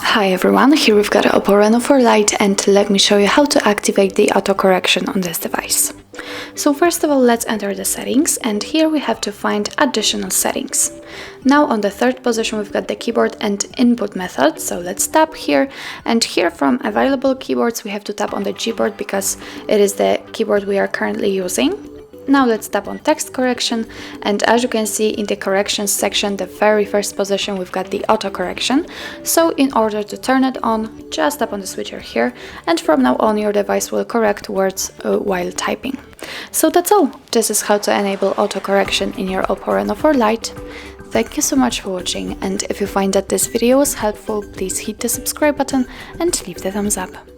Hi everyone, here we've got OPPO Reno for Lite, and let me show you how to activate the autocorrection on this device. So first of all, let's enter the settings, and here we have to find additional settings. Now on the third position we've got the keyboard and input method, so let's tap here, and here from available keyboards we have to tap on the Gboard because it is the keyboard we are currently using. Now let's tap on text correction, and as you can see in the corrections section, the very first position we've got the autocorrection. So in order to turn it on, just tap on the switcher here, and from now on your device will correct words while typing. So that's all. This is how to enable autocorrection in your OPPO Reno for Lite. Thank you so much for watching, and if you find that this video was helpful, please hit the subscribe button and leave the thumbs up.